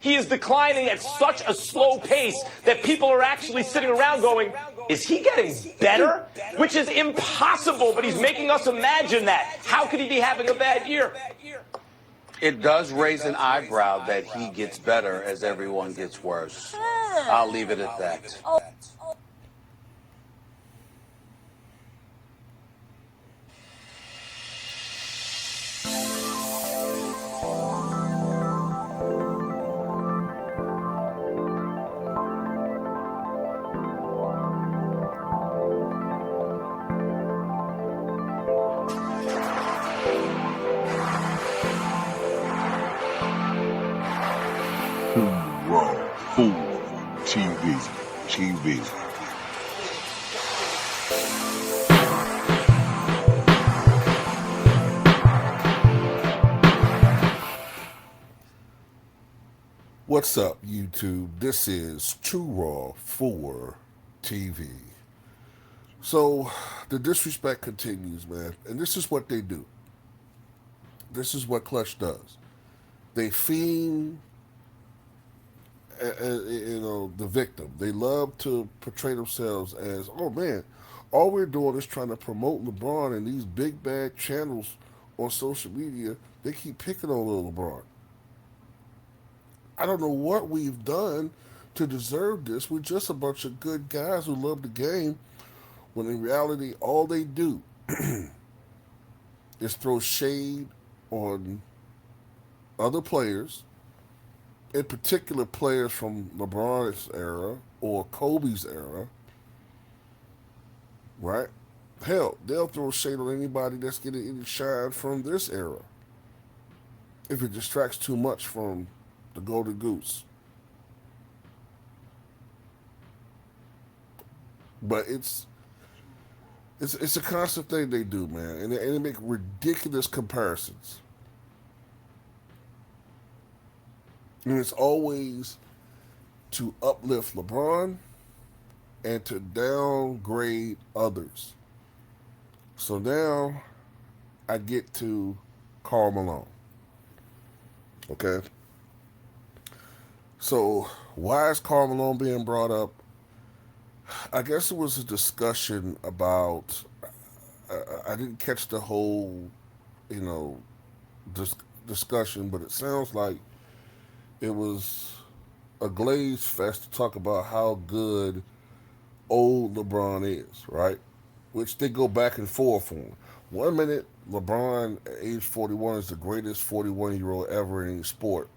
He is declining at such a slow pace that people are actually sitting around going, is he getting better? Which is impossible, but he's making us imagine that. How could he be having a bad year? It does raise an eyebrow that he gets better as everyone gets worse. I'll leave it at that. TV. What's up, YouTube? This is True Raw 4 TV. So, the disrespect continues, man. And this is what they do. This is what Clutch does. They fiend the victim. They love to portray themselves as, oh man, all we're doing is trying to promote LeBron, and these big bad channels on social media, they keep picking on little LeBron. I don't know what we've done to deserve this. We're just a bunch of good guys who love the game, when in reality all they do is throw shade on other players, in particular players from LeBron's era or Kobe's era, right? Hell, they'll throw shade on anybody that's getting any shine from this era if it distracts too much from the Golden Goose. But it's a constant thing they do, man, and they make ridiculous comparisons. And it's always to uplift LeBron and to downgrade others. So now I get to Karl Malone. Okay? So why is Karl Malone being brought up? I guess it was a discussion about, I didn't catch the whole, discussion, but it sounds like it was a glaze fest to talk about how good old LeBron is, right? Which they go back and forth on. 1 minute, LeBron at age 41 is the greatest 41-year-old ever in any sport.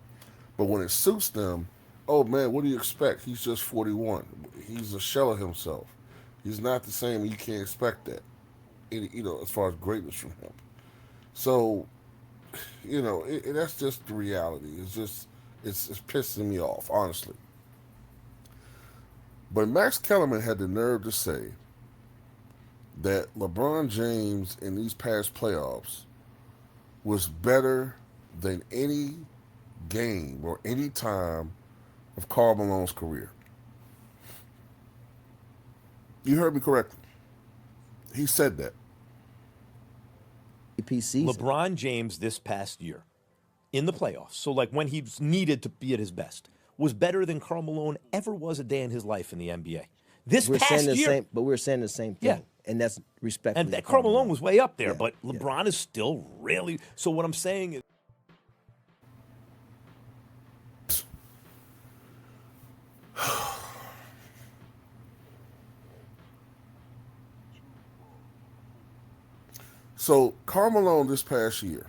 But when it suits them, oh man, what do you expect? He's just 41. He's a shell of himself. He's not the same, and you can't expect that, as far as greatness from him. So, that's just the reality. It's pissing me off, honestly. But Max Kellerman had the nerve to say that LeBron James in these past playoffs was better than any game or any time of Karl Malone's career. You heard me correctly. He said that. LeBron James this past year in the playoffs, so like when he's needed to be at his best, was better than Karl Malone ever was a day in his life in the NBA. We're saying the same thing. Yeah. And that's respectfully. And that Karl Malone was way up there, Yeah. but LeBron is still really. So what I'm saying is, So Karl Malone this past year,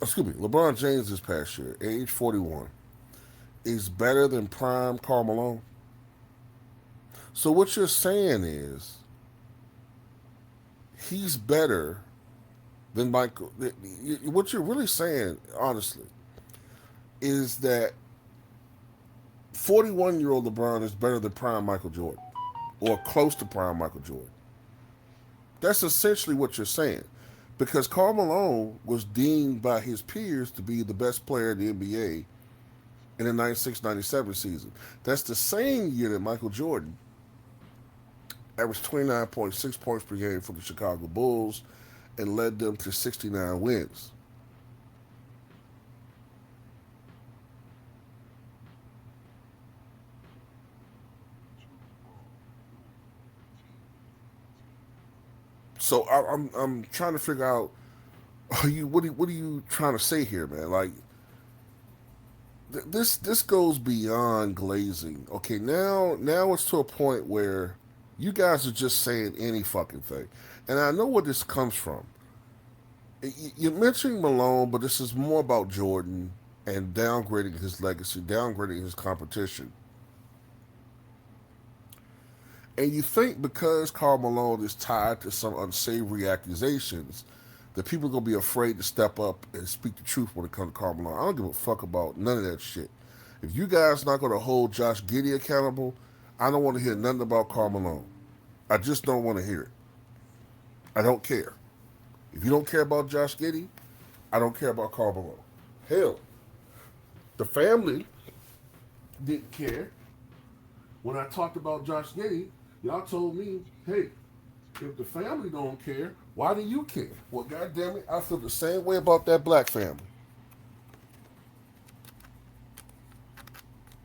LeBron James this past year, age 41, is better than prime Karl Malone. So what you're saying is he's better than Michael. What you're really saying, honestly, is that 41-year-old LeBron is better than prime Michael Jordan, or close to prime Michael Jordan. That's essentially what you're saying. Because Karl Malone was deemed by his peers to be the best player in the NBA in the 96-97 season. That's the same year that Michael Jordan averaged 29.6 points per game for the Chicago Bulls and led them to 69 wins. So I'm trying to figure out, what are you trying to say here, man? Like, this goes beyond glazing. Okay, now it's to a point where you guys are just saying any fucking thing, and I know where this comes from. You're mentioning Malone, but this is more about Jordan and downgrading his legacy, downgrading his competition. And you think because Karl Malone is tied to some unsavory accusations, that people are going to be afraid to step up and speak the truth when it comes to Karl Malone. I don't give a fuck about none of that shit. If you guys not going to hold Josh Giddey accountable, I don't want to hear nothing about Karl Malone. I just don't want to hear it. I don't care. If you don't care about Josh Giddey, I don't care about Karl Malone. Hell, the family didn't care. When I talked about Josh Giddey, y'all told me, hey, if the family don't care, why do you care? Well, goddamn it, I feel the same way about that black family.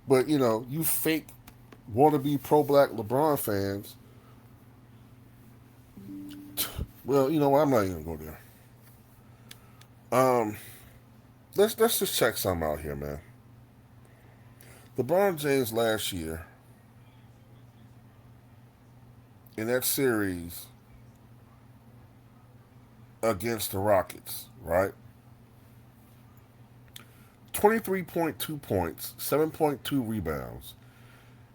But, you fake wannabe pro-black LeBron fans, well, you know what, I'm not even going to go there. Let's just check something out here, man. LeBron James last year, in that series against the Rockets, right? 23.2 points, 7.2 rebounds,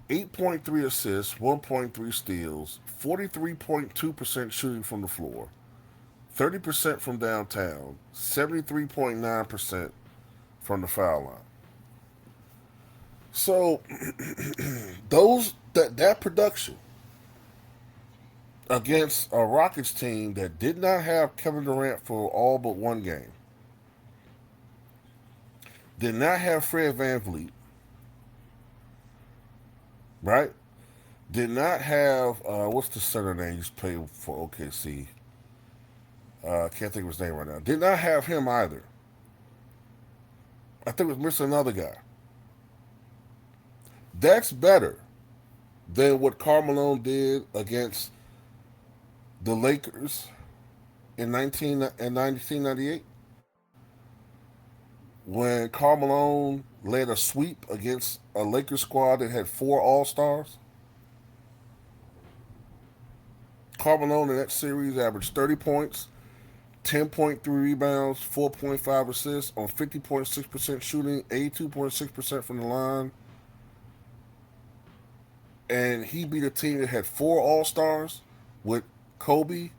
8.3 assists, 1.3 steals, 43.2% shooting from the floor, 30% from downtown, 73.9% from the foul line. So that production against a Rockets team that did not have Kevin Durant for all but one game, did not have Fred VanVleet, right? Did not have, what's the center name he's played for OKC? Can't think of his name right now. Did not have him either. I think it was missing another guy. That's better than what Karl Malone did against the Lakers in 1998. When Karl Malone led a sweep against a Lakers squad that had 4 All-Stars. Karl Malone in that series averaged 30 points, 10.3 rebounds, 4.5 assists on 50.6% shooting, 82.6% from the line. And he beat a team that had 4 All-Stars with Kobe,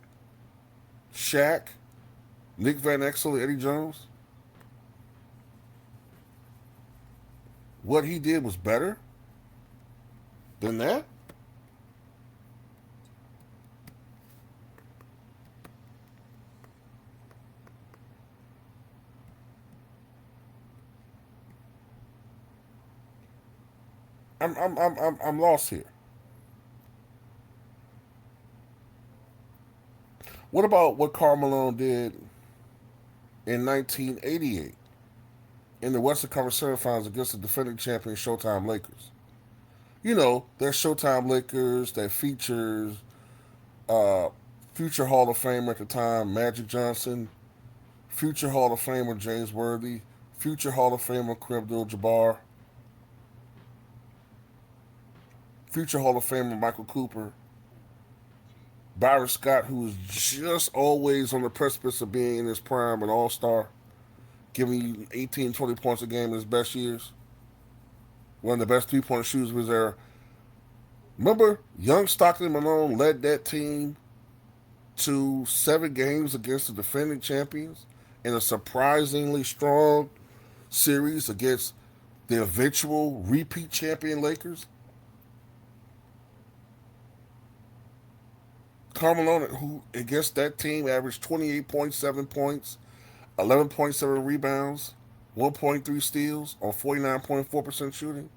Shaq, Nick Van Exel, Eddie Jones. What he did was better than that? I'm lost here. What about what Karl Malone did in 1988 in the Western Conference Semifinals against the defending champion Showtime Lakers? You know, that Showtime Lakers that features future Hall of Famer at the time, Magic Johnson, future Hall of Famer James Worthy, future Hall of Famer Kareem Abdul-Jabbar, future Hall of Famer Michael Cooper, Byron Scott, who was just always on the precipice of being in his prime, an all-star, giving you 18, 20 points a game in his best years. One of the best three-point shooters of his era. Remember, young Stockton Malone led that team to 7 games against the defending champions in a surprisingly strong series against the eventual repeat champion Lakers. Karl Malone, who against that team averaged 28.7 points, 11.7 rebounds, 1.3 steals on 49.4% shooting.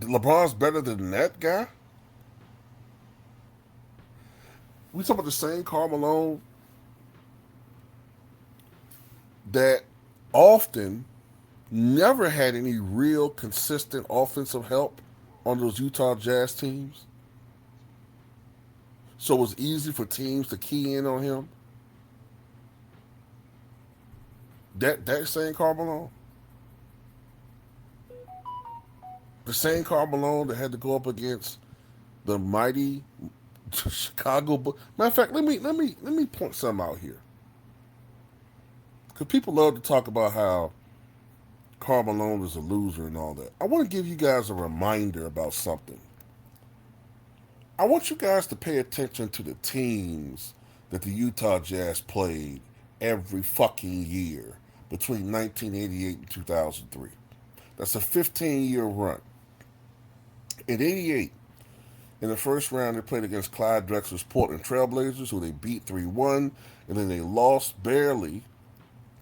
LeBron's better than that guy? We talk about the same Karl Malone that often never had any real consistent offensive help on those Utah Jazz teams. So it was easy for teams to key in on him. That same Karl Malone, the same Karl Malone that had to go up against the mighty Chicago Bulls. Matter of fact, let me point something out here, because people love to talk about how Karl Malone is a loser and all that. I want to give you guys a reminder about something. I want you guys to pay attention to the teams that the Utah Jazz played every fucking year between 1988 and 2003. That's a 15-year run. In 88, in the first round, they played against Clyde Drexler's Portland Trailblazers, who they beat 3-1, and then they lost barely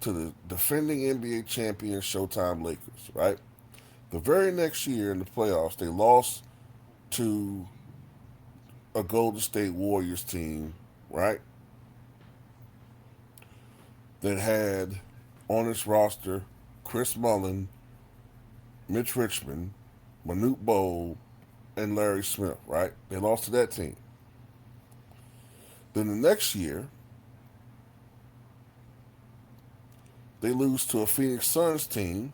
to the defending NBA champion Showtime Lakers, right? The very next year in the playoffs, they lost to a Golden State Warriors team, right? That had on its roster Chris Mullin, Mitch Richmond, Manute Bol, and Larry Smith, right? They lost to that team. Then the next year, they lose to a Phoenix Suns team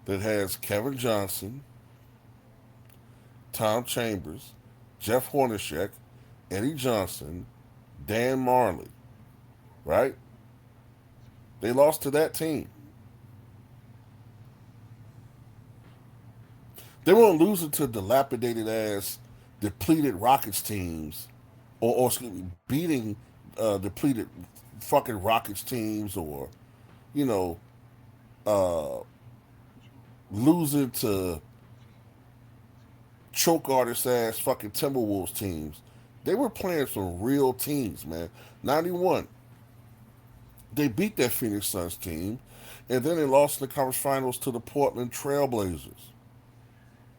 that has Kevin Johnson, Tom Chambers, Jeff Hornacek, Eddie Johnson, Dan Marley, right? They lost to that team. They weren't losing to dilapidated ass, depleted Rockets teams, or excuse me, beating depleted fucking Rockets teams, or you know, uh, losing to choke artist ass fucking Timberwolves teams. They were playing some real teams, man. 91, they beat that Phoenix Suns team, and then they lost in the conference finals to the Portland Trailblazers.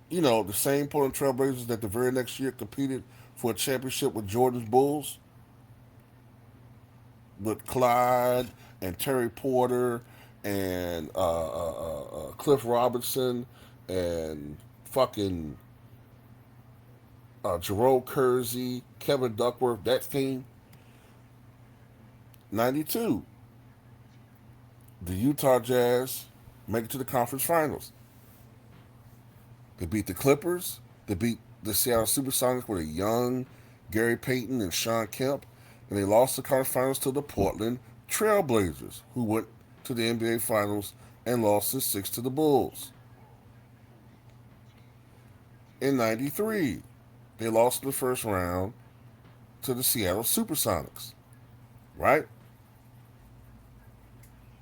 You know, the same Portland Trailblazers that the very next year competed for a championship with Jordan's Bulls, with Clyde and Terry Porter and Cliff Robinson and fucking Jerome Kersey, Kevin Duckworth, that team. 92, the Utah Jazz make it to the conference finals. They beat the Clippers. They beat the Seattle Supersonics with a young Gary Payton and Sean Kemp. And they lost the conference finals to the Portland Trailblazers, who went to the NBA Finals and lost in 6 to the Bulls. In 93, they lost in the first round to the Seattle Supersonics, right?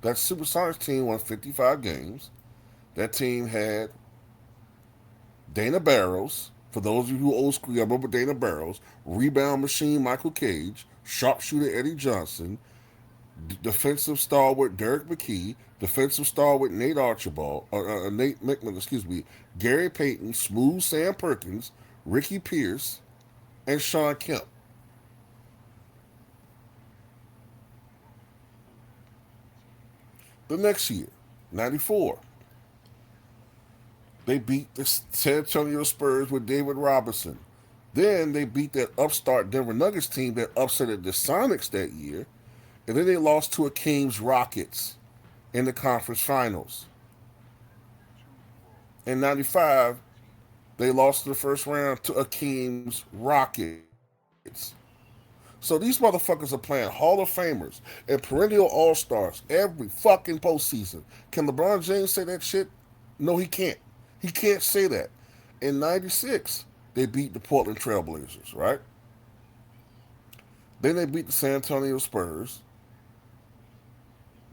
That Supersonics team won 55 games. That team had Dana Barros, for those of you who old school, you remember Dana Barros, rebound machine Michael Cage, sharpshooter Eddie Johnson, defensive stalwart Derek McKee, defensive stalwart Nate Archibald, Nate Mickman, excuse me, Gary Payton, Smooth Sam Perkins, Ricky Pierce, and Sean Kemp. The next year, 94, they beat the San Antonio Spurs with David Robinson. Then they beat that upstart Denver Nuggets team that upsetted the Sonics that year. And then they lost to a Kings Rockets in the conference finals. In 95, they lost in the first round to a Kings Rockets. So these motherfuckers are playing Hall of Famers and perennial All-Stars every fucking postseason. Can LeBron James say that shit? No, he can't. He can't say that. In 96, they beat the Portland Trailblazers, right? Then they beat the San Antonio Spurs.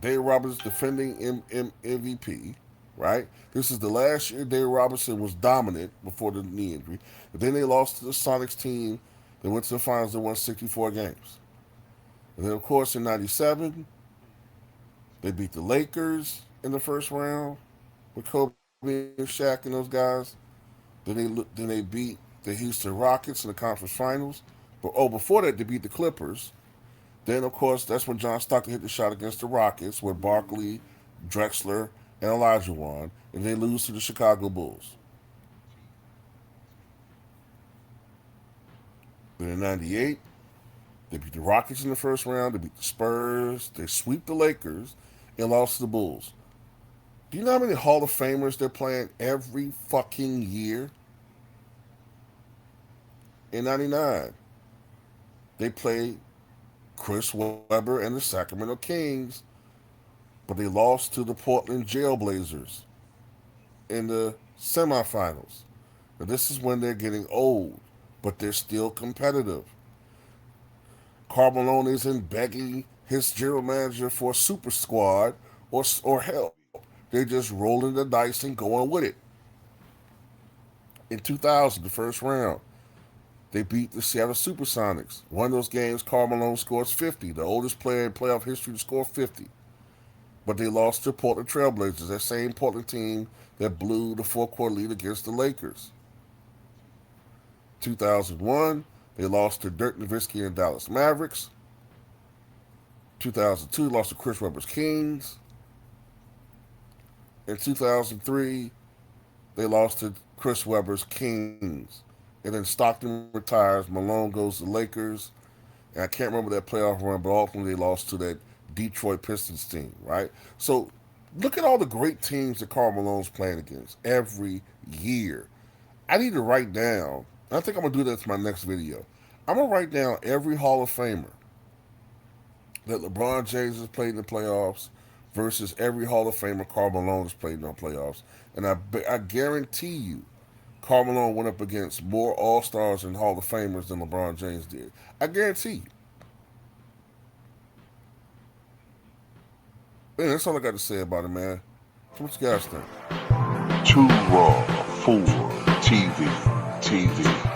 Dave Roberts defending MVP, right? This is the last year Dave Robinson was dominant before the knee injury. But then they lost to the Sonics team. They went to the finals and won 64 games. And then, of course, in 97, they beat the Lakers in the first round with Kobe and Shaq and those guys. Then they beat the Houston Rockets in the conference finals. But before that, they beat the Clippers. Then, of course, that's when John Stockton hit the shot against the Rockets with Barkley, Drexler, and Olajuwon, and they lose to the Chicago Bulls. But in '98, they beat the Rockets in the first round. They beat the Spurs. They sweep the Lakers and lost to the Bulls. Do you know how many Hall of Famers they're playing every fucking year? In '99, they played Chris Webber and the Sacramento Kings, but they lost to the Portland Jailblazers in the semifinals. Now, this is when they're getting old, but they're still competitive. Karl Malone isn't begging his general manager for a super squad or help. They're just rolling the dice and going with it. In 2000, the first round, they beat the Seattle Supersonics. One of those games, Karl Malone scores 50, the oldest player in playoff history to score 50. But they lost to Portland Trailblazers, that same Portland team that blew the four-quarter lead against the Lakers. 2001, they lost to Dirk Nowitzki and Dallas Mavericks. 2002, lost to Chris Webber's Kings. In 2003, they lost to Chris Webber's Kings. And then Stockton retires. Malone goes to the Lakers. And I can't remember that playoff run, but ultimately they lost to that Detroit Pistons team, right? So look at all the great teams that Karl Malone's playing against every year. I need to write down, and I think I'm going to do that for my next video. I'm going to write down every Hall of Famer that LeBron James has played in the playoffs versus every Hall of Famer Karl Malone has played in the playoffs. And I guarantee you, Karl Malone went up against more All-Stars and Hall of Famers than LeBron James did. I guarantee you. Man, that's all I got to say about it, man. So what you guys think? Too raw for TV.